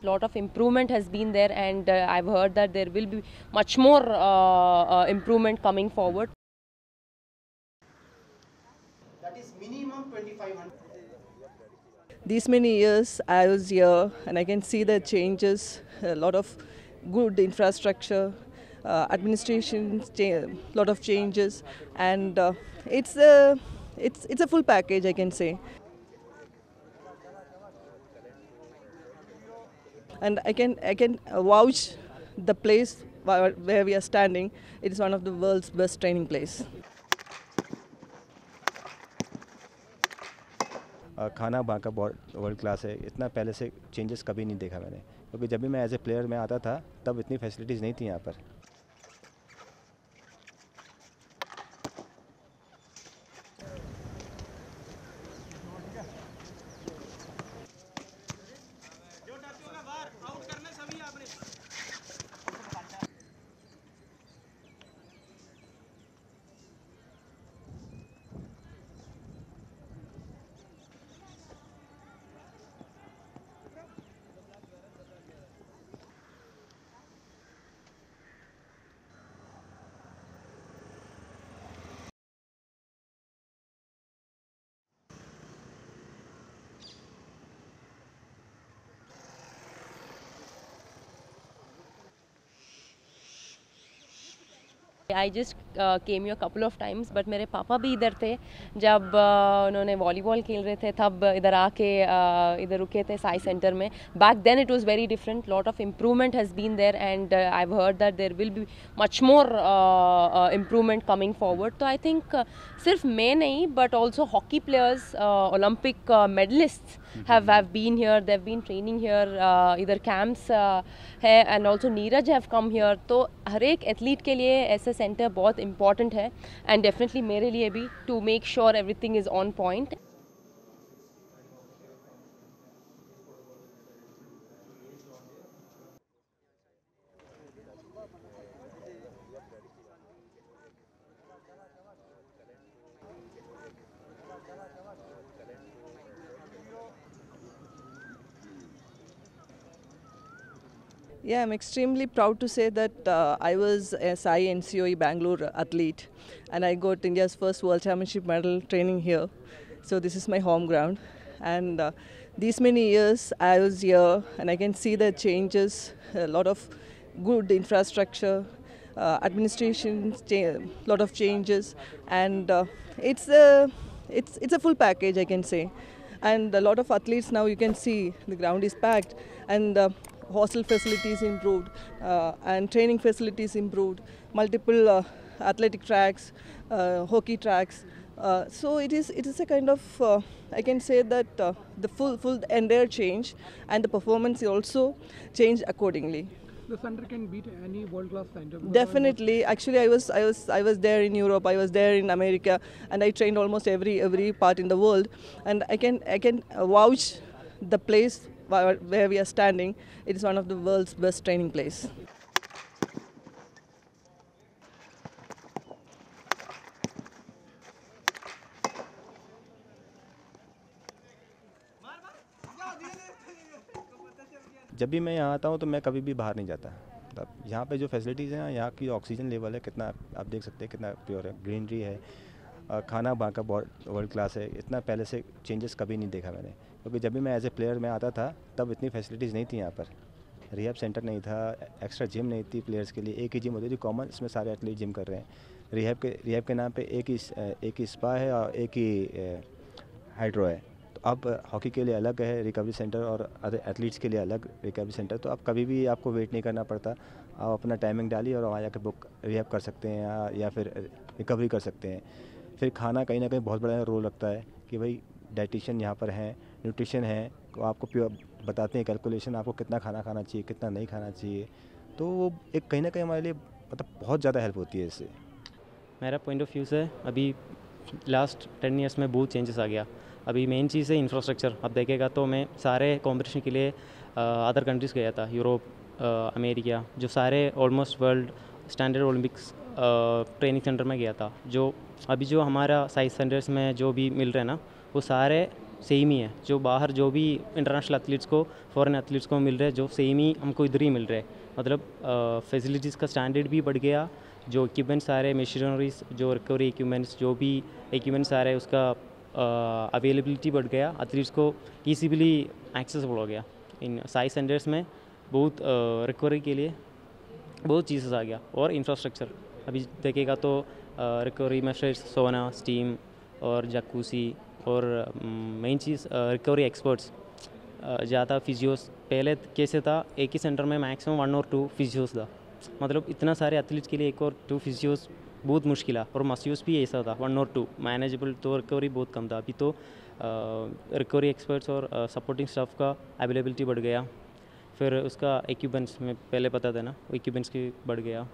Lot of improvement has been there, and I've heard that there will be much more improvement coming forward. That is minimum 2500. These many years I was here and I can see the changes, a lot of good infrastructure, administration, lot of changes, and it's a full package, I can say. And I can vouch the place where we are standing. It is one of the world's best training place. खाना वहाँ का बहुत world class है। इतना पहले से changes कभी नहीं देखा मैंने, क्योंकि जब भी मैं एज ए प्लेयर में आता था तब इतनी फैसिलिटीज़ नहीं थी यहाँ पर। I just came here a couple of times, but मेरे पापा भी इधर थे जब उन्होंने वॉलीबॉल खेल रहे थे, तब इधर आके इधर रुके थे साई सेंटर में. Back then it was very different. Lot of improvement has been there, and I've heard that there will be much more improvement coming forward. So I think सिर्फ मैं नहीं, but also hockey players, Olympic medalists have been here. They've been training here. इधर camps है, and also Neeraj have come here. तो हर एक athlete के लिए ऐसे सेंटर बहुत इंपॉर्टेंट है, एंड डेफिनेटली मेरे लिए भी, to make sure everything is on point. Yeah, I'm extremely proud to say that I was a SAI NCOE Bangalore athlete, and I got India's first World Championship medal training here. So this is my home ground, and these many years I was here, and I can see the changes, a lot of good infrastructure, administration, lot of changes, and it's a full package, I can say. And a lot of athletes now, you can see the ground is packed, and hostel facilities improved, and training facilities improved, multiple athletic tracks, hockey tracks. So it is a kind of, I can say that the full entire change, and the performance also changed accordingly. The center can beat any world-class center. Definitely. Actually, I was there in Europe. I was there in America, and I trained almost every part in the world. And I can vouch the place where we are standing. It is one of the world's best training place. जब भी मैं यहाँ आता हूँ तो मैं कभी भी बाहर नहीं जाता। मतलब यहाँ पे जो फैसिलिटीज़ हैं, यहाँ की ऑक्सीजन लेवल है कितना, आप देख सकते हैं कितना प्योर है, ग्रीनरी है, खाना वहाँ का बहुत वर्ल्ड क्लास है। इतना पहले से चेंजेस कभी नहीं देखा मैंने, क्योंकि जब भी मैं एज ए प्लेयर में आता था तब इतनी फैसिलिटीज़ नहीं थी यहाँ पर। रिहैब सेंटर नहीं था, एक्स्ट्रा जिम नहीं थी प्लेयर्स के लिए, एक ही जिम होती थी कॉमन, इसमें सारे एथलीट जिम कर रहे हैं। रिहैब के नाम पे एक ही स्पा है और एक ही हाइड्रो है। तो अब हॉकी के लिए अलग है रिकवरी सेंटर और अदर एथलीट्स के लिए अलग रिकवरी सेंटर। तो अब कभी भी आपको वेट नहीं करना पड़ता, आप अपना टाइमिंग डालिए और वहाँ जाकर बुक रिहैब कर सकते हैं या फिर रिकवरी कर सकते हैं। फिर खाना कहीं ना कहीं बहुत बड़ा रोल रखता है कि भाई डाइटिशियन यहाँ पर हैं, न्यूट्रिशन है, तो आपको प्योर बताते हैं कैलकुलेशन आपको कितना खाना खाना चाहिए, कितना नहीं खाना चाहिए। तो वो एक कहीं ना कहीं हमारे लिए मतलब बहुत ज़्यादा हेल्प होती है इससे। मेरा पॉइंट ऑफ व्यू से अभी लास्ट 10 ईयर्स में बहुत चेंजेस आ गया। अभी मेन चीज़ है इंफ्रास्ट्रक्चर। अब देखेगा तो मैं सारे कॉम्पिटिशन के लिए अदर कंट्रीज़ गया था, यूरोप, अमेरिका, जो सारे almost world standard Olympics training centre में गया था। जो अभी जो हमारा साइज सेंटर्स में जो भी मिल रहे हैं ना, वो सारे सेम ही है, जो बाहर जो भी इंटरनेशनल एथलीट्स को, फॉरेन एथलीट्स को मिल रहे हैं, जो सेम ही हमको इधर ही मिल रहे हैं। मतलब फैसिलिटीज़ का स्टैंडर्ड भी बढ़ गया, जो इक्विपमेंट्स सारे मशीनरीज, जो रिकवरी इक्विपमेंट्स, जो भी इक्विपमेंट्स आ रहे हैं उसका अवेलेबिलिटी बढ़ गया, एथलीट्स को ईजीली एक्सेसिबल हो गया। इन साई सेंटर्स में बहुत रिकवरी के लिए बहुत चीज़ें आ गया, और इंफ्रास्ट्रक्चर अभी देखेगा तो रिकवरी मेथड्स, सोना, स्टीम और जकूसी, और मेन चीज़ रिकवरी एक्सपर्ट्स ज़्यादा, फिजियोस। पहले कैसे था, एक ही सेंटर में मैक्सिमम 1 और 2 फिजियोस था, मतलब इतना सारे एथलीट्स के लिए 1 और 2 फिजियोस बहुत मुश्किल है, और मस्यूस भी ऐसा था 1 और 2 मैनेजेबल, तो रिकवरी बहुत कम था। अभी तो रिकवरी एक्सपर्ट्स और सपोर्टिंग स्टाफ का अवेलेबिलिटी बढ़ गया। फिर उसका इक्विपमेंट्स में पहले पता था ना, इक्विपमेंट्स की बढ़ गया।